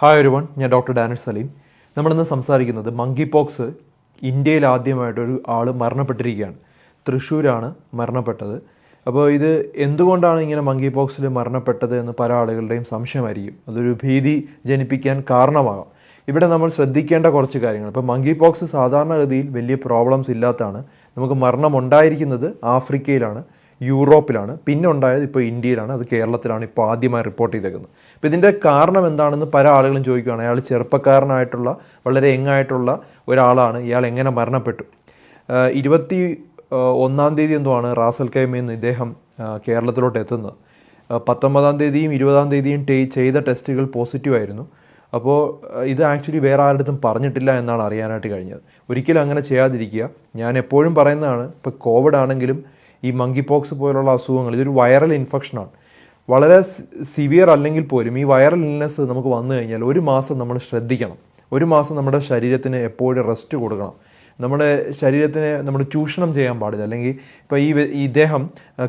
Hi everyone, ഞാൻ doctor Danish Saleem. നമ്മളിന്ന് സംസാരിക്കുന്നത് മങ്കി പോക്സ് ഇന്ത്യയിൽ ആദ്യമായിട്ടൊരു ആൾ മരണപ്പെട്ടിരിക്കുകയാണ്. തൃശ്ശൂരാണ് മരണപ്പെട്ടത്. അപ്പോൾ ഇത് എന്തുകൊണ്ടാണ് ഇങ്ങനെ മങ്കി പോക്സിൽ മരണപ്പെട്ടത് എന്ന് പല ആളുകളുടെയും സംശയമായിരിക്കും. അതൊരു ഭീതി ജനിപ്പിക്കാൻ കാരണമാകാം. ഇവിടെ നമ്മൾ ശ്രദ്ധിക്കേണ്ട കുറച്ച് കാര്യങ്ങൾ. ഇപ്പോൾ മങ്കി പോക്സ് സാധാരണഗതിയിൽ വലിയ പ്രോബ്ലംസ് ഇല്ലാത്തതാണ്. നമുക്ക് മരണം ഉണ്ടായിരിക്കുന്നത് ആഫ്രിക്കയിലാണ്, യൂറോപ്പിലാണ്, പിന്നെ ഉണ്ടായത് ഇപ്പോൾ ഇന്ത്യയിലാണ്, അത് കേരളത്തിലാണ് ഇപ്പോൾ ആദ്യമായി റിപ്പോർട്ട് ചെയ്തേക്കുന്നത്. അപ്പോൾ ഇതിൻ്റെ കാരണം എന്താണെന്ന് പല ആളുകളും ചോദിക്കുകയാണ്. അയാൾ ചെറുപ്പക്കാരനായിട്ടുള്ള വളരെ യങ്ങായിട്ടുള്ള ഒരാളാണ്, ഇയാൾ എങ്ങനെ മരണപ്പെട്ടു? 21 തീയതി എന്തോ ആണ് റാസൽ കൈമയിൽ നിന്ന് ഇദ്ദേഹം കേരളത്തിലോട്ട് എത്തുന്നത്. 19 തീയതിയും 20 തീയതിയും ചെയ്ത ടെസ്റ്റുകൾ പോസിറ്റീവായിരുന്നു. അപ്പോൾ ഇത് ആക്ച്വലി വേറെ ആരുടെടുത്തും പറഞ്ഞിട്ടില്ല എന്നാണ് അറിയാനായിട്ട് കഴിഞ്ഞത്. ഒരിക്കലും അങ്ങനെ ചെയ്യാതിരിക്കുക. ഞാൻ എപ്പോഴും പറയുന്നതാണ്, ഇപ്പോൾ കോവിഡ് ആണെങ്കിലും ഈ മങ്കി പോക്സ് പോലുള്ള അസുഖങ്ങൾ ഇതൊരു വൈറൽ ഇൻഫെക്ഷനാണ്. വളരെ സിവിയർ അല്ലെങ്കിൽ പോലും ഈ വൈറൽ ഇൽനെസ് നമുക്ക് വന്നു കഴിഞ്ഞാൽ 1 മാസം നമ്മൾ ശ്രദ്ധിക്കണം. 1 മാസം നമ്മുടെ ശരീരത്തിന് എപ്പോഴും റെസ്റ്റ് കൊടുക്കണം. നമ്മുടെ ശരീരത്തിനെ നമ്മൾ ചൂഷണം ചെയ്യാൻ പാടില്ല. അല്ലെങ്കിൽ ഇപ്പോൾ ഇദ്ദേഹം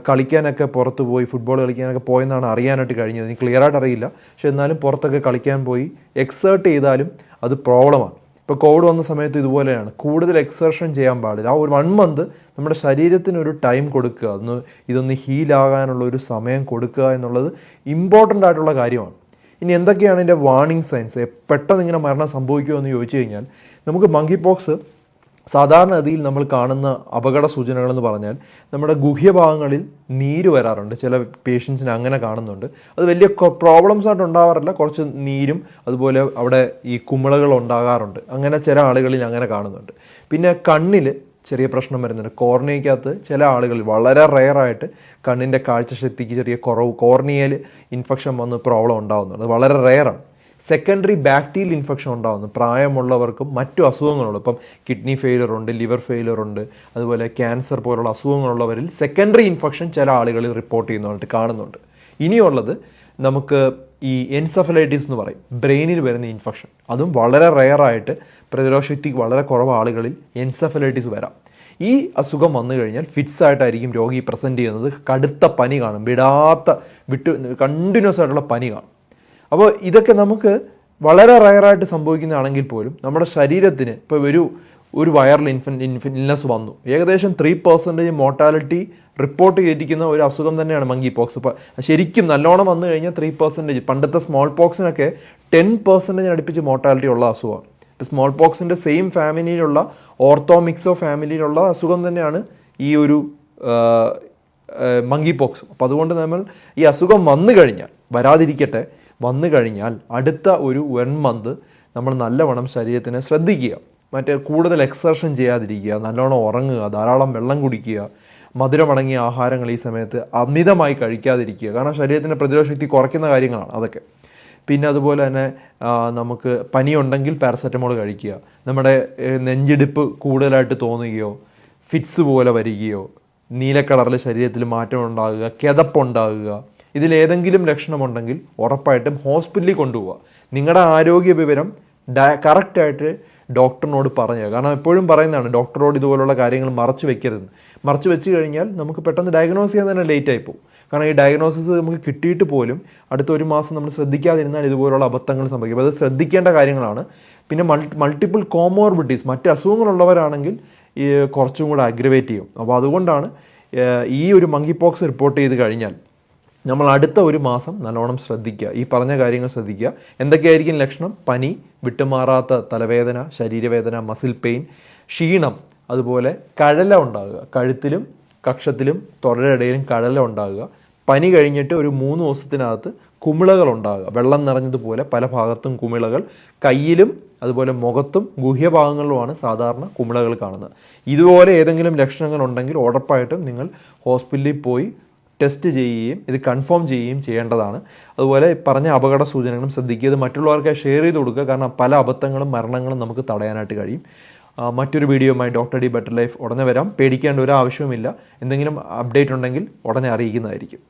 കളിക്കാനൊക്കെ പുറത്ത് പോയി, ഫുട്ബോൾ കളിക്കാനൊക്കെ പോയെന്നാണ് അറിയാനായിട്ട് കഴിഞ്ഞത്. എനിക്ക് ക്ലിയറായിട്ട് അറിയില്ല, പക്ഷെ എന്നാലും പുറത്തൊക്കെ കളിക്കാൻ പോയി എക്സേർട്ട് ചെയ്താലും അത് പ്രോബ്ലമാണ്. ഇപ്പോൾ കോവിഡ് വന്ന സമയത്ത് ഇതുപോലെയാണ്, കൂടുതൽ എക്സർഷൻ ചെയ്യാൻ പാടില്ല. ആ ഒരു 1 മന്ത് നമ്മുടെ ശരീരത്തിനൊരു ടൈം കൊടുക്കുക, ഇതൊന്ന് ഹീലാകാനുള്ള ഒരു സമയം കൊടുക്കുക എന്നുള്ളത് ഇമ്പോർട്ടൻ്റ് ആയിട്ടുള്ള കാര്യമാണ്. ഇനി എന്തൊക്കെയാണ് ഇതിൻ്റെ വാർണിംഗ് സൈൻസ്? പെട്ടെന്ന് ഇങ്ങനെ മരണം സംഭവിക്കുമോ എന്ന് ചോദിച്ചു കഴിഞ്ഞാൽ, നമുക്ക് മങ്കി പോക്സ് സാധാരണഗതിയിൽ നമ്മൾ കാണുന്ന അപകട സൂചനകളെന്ന് പറഞ്ഞാൽ നമ്മുടെ ഗുഹ്യഭാഗങ്ങളിൽ നീര് വരാറുണ്ട്. ചില പേഷ്യൻസിന് അങ്ങനെ കാണുന്നുണ്ട്. അത് വലിയ പ്രോബ്ലംസ് ആയിട്ട് ഉണ്ടാവാറില്ല, കുറച്ച് നീരും അതുപോലെ അവിടെ ഈ കുമിളകൾ ഉണ്ടാകാറുണ്ട്. അങ്ങനെ ചില ആളുകളിൽ അങ്ങനെ കാണുന്നുണ്ട്. പിന്നെ കണ്ണിൽ ചെറിയ പ്രശ്നം വരുന്നുണ്ട്. കോർണിയക്കകത്ത് ചില ആളുകളിൽ വളരെ റെയറായിട്ട് കണ്ണിൻ്റെ കാഴ്ചശക്തിക്ക് ചെറിയ കുറവ്, കോർണിയയിൽ ഇൻഫെക്ഷൻ വന്ന് പ്രോബ്ലം ഉണ്ടാകുന്നുണ്ട്. അത് വളരെ റെയറാണ്. സെക്കൻഡറി ബാക്ടീരിയൽ ഇൻഫെക്ഷൻ ഉണ്ടാകുന്നു പ്രായമുള്ളവർക്കും മറ്റു അസുഖങ്ങളുണ്ട്. ഇപ്പം കിഡ്നി ഫെയിലർ ഉണ്ട്, ലിവർ ഫെയിലർ ഉണ്ട്, അതുപോലെ ക്യാൻസർ പോലുള്ള അസുഖങ്ങളുള്ളവരിൽ സെക്കൻഡറി ഇൻഫെക്ഷൻ ചില ആളുകളിൽ റിപ്പോർട്ട് ചെയ്യുന്നതായിട്ട് കാണുന്നുണ്ട്. ഇനിയുള്ളത് നമുക്ക് ഈ എൻസെഫലൈറ്റിസ് എന്ന് പറയും, ബ്രെയിനിൽ വരുന്ന ഇൻഫെക്ഷൻ. അതും വളരെ റെയറായിട്ട് പ്രതിരോധശക്തി വളരെ കുറവ് ആളുകളിൽ എൻസെഫലൈറ്റിസ് വരാം. ഈ അസുഖം വന്നു കഴിഞ്ഞാൽ ഫിറ്റ്സ് ആയിട്ടായിരിക്കും രോഗി പ്രസൻറ്റ് ചെയ്യുന്നത്. കടുത്ത പനി കാണും, കണ്ടിന്യൂസ് ആയിട്ടുള്ള പനി കാണും. അപ്പോൾ ഇതൊക്കെ നമുക്ക് വളരെ റയറായിട്ട് സംഭവിക്കുന്നതാണെങ്കിൽ പോലും നമ്മുടെ ശരീരത്തിന് ഇപ്പോൾ ഒരു വൈറൽ ഇൽനെസ് വന്നു, ഏകദേശം 3% മോർട്ടാലിറ്റി റിപ്പോർട്ട് ചെയ്തിരിക്കുന്ന ഒരു അസുഖം തന്നെയാണ് മങ്കി പോക്സ്. ഇപ്പോൾ ശരിക്കും നല്ലോണം വന്നു കഴിഞ്ഞാൽ 3%, പണ്ടത്തെ സ്മോൾ പോക്സിനൊക്കെ 10% അടുപ്പിച്ച് മോർട്ടാലിറ്റി ഉള്ള അസുഖമാണ്. ഇപ്പോൾ സ്മോൾ പോക്സിൻ്റെ സെയിം ഫാമിലിയിലുള്ള ഓർത്തോമിക്സോ ഫാമിലിയിലുള്ള അസുഖം തന്നെയാണ് ഈ ഒരു മങ്കി പോക്സ്. അപ്പോൾ അതുകൊണ്ട് നമ്മൾ ഈ അസുഖം വന്നു കഴിഞ്ഞാൽ, വരാതിരിക്കട്ടെ, വന്നു കഴിഞ്ഞാൽ അടുത്ത ഒരു 1 മന്ത് നമ്മൾ നല്ലവണ്ണം ശരീരത്തിനെ ശ്രദ്ധിക്കുക. കൂടുതൽ എക്സർഷൻ ചെയ്യാതിരിക്കുക, നല്ലോണം ഉറങ്ങുക, ധാരാളം വെള്ളം കുടിക്കുക, മധുരമടങ്ങിയ ആഹാരങ്ങൾ ഈ സമയത്ത് അമിതമായി കഴിക്കാതിരിക്കുക. കാരണം ശരീരത്തിൻ്റെ പ്രതിരോധശക്തി കുറയ്ക്കുന്ന കാര്യങ്ങളാണ് അതൊക്കെ. പിന്നെ അതുപോലെ തന്നെ നമുക്ക് പനിയുണ്ടെങ്കിൽ പാരസെറ്റമോൾ കഴിക്കുക. നമ്മുടെ നെഞ്ചിടിപ്പ് കൂടുതലായിട്ട് തോന്നുകയോ ഫിറ്റ്സ് പോലെ വരികയോ നീല കളറിൽ ശരീരത്തിൽ മാറ്റം ഉണ്ടാകുക, കിതപ്പുണ്ടാകുക, ഇതിലേതെങ്കിലും ലക്ഷണമുണ്ടെങ്കിൽ ഉറപ്പായിട്ടും ഹോസ്പിറ്റലിൽ കൊണ്ടുപോവുക. നിങ്ങളുടെ ആരോഗ്യ വിവരം കറക്റ്റായിട്ട് ഡോക്ടറിനോട് പറയുക. കാരണം എപ്പോഴും പറയുന്നതാണ്, ഡോക്ടറോട് ഇതുപോലുള്ള കാര്യങ്ങൾ മറച്ചു വെക്കരുത്. മറച്ചു വെച്ച് കഴിഞ്ഞാൽ നമുക്ക് പെട്ടെന്ന് ഡയഗ്നോസ് ചെയ്യാൻ തന്നെ ലേറ്റായി പോകും. കാരണം ഈ ഡയഗ്നോസിസ് നമുക്ക് കിട്ടിയിട്ട് പോലും അടുത്ത 1 മാസം നമ്മൾ ശ്രദ്ധിക്കാതിരുന്നാൽ ഇതുപോലുള്ള അബദ്ധങ്ങൾ സംഭവിക്കും. അത് ശ്രദ്ധിക്കേണ്ട കാര്യങ്ങളാണ്. പിന്നെ മൾട്ടിപ്പിൾ കോമോർബിഡിറ്റീസ്, മറ്റ് അസുഖങ്ങളുള്ളവരാണെങ്കിൽ ഈ കുറച്ചും കൂടെ അഗ്രവേറ്റ് ചെയ്യും. അപ്പോൾ അതുകൊണ്ടാണ് ഈ ഒരു മങ്കി പോക്സ് റിപ്പോർട്ട് ചെയ്ത് കഴിഞ്ഞാൽ നമ്മൾ അടുത്ത 1 മാസം നല്ലോണം ശ്രദ്ധിക്കുക, ഈ പറഞ്ഞ കാര്യങ്ങൾ ശ്രദ്ധിക്കുക. എന്തൊക്കെയായിരിക്കും ലക്ഷണം? പനി, വിട്ടുമാറാത്ത തലവേദന, ശരീരവേദന, മസിൽ പെയിൻ, ക്ഷീണം, അതുപോലെ കഴല ഉണ്ടാകുക, കഴുത്തിലും കക്ഷത്തിലും തൊടയിടയിലും കഴല ഉണ്ടാകുക. പനി കഴിഞ്ഞിട്ട് ഒരു 3 ദിവസത്തിനകത്ത് കുമിളകൾ ഉണ്ടാകുക, വെള്ളം നിറഞ്ഞതുപോലെ പല ഭാഗത്തും കുമിളകൾ, കയ്യിലും അതുപോലെ മുഖത്തും ഗുഹ്യഭാഗങ്ങളിലുമാണ് സാധാരണ കുമിളകൾ കാണുന്നത്. ഇതുപോലെ ഏതെങ്കിലും ലക്ഷണങ്ങൾ ഉണ്ടെങ്കിൽ ഉറപ്പായിട്ടും നിങ്ങൾ ഹോസ്പിറ്റലിൽ പോയി ടെസ്റ്റ് ചെയ്യുകയും ഇത് കൺഫേം ചെയ്യുകയും ചെയ്യേണ്ടതാണ്. അതുപോലെ പറഞ്ഞ അപകട സൂചനകളും ശ്രദ്ധിക്കുക. ഇത് മറ്റുള്ളവർക്ക് ഷെയർ ചെയ്ത് കൊടുക്കുക. കാരണം പല അബദ്ധങ്ങളും മരണങ്ങളും നമുക്ക് തടയാനായിട്ട് കഴിയും. മറ്റൊരു വീഡിയോയുമായി ഡോക്ടർ ഡി ബെറ്റർ ലൈഫ് ഉടനെ വരാം. പേടിക്കേണ്ട ഒരു ആവശ്യവുമില്ല. എന്തെങ്കിലും അപ്ഡേറ്റ് ഉണ്ടെങ്കിൽ ഉടനെ അറിയിക്കുന്നതായിരിക്കും.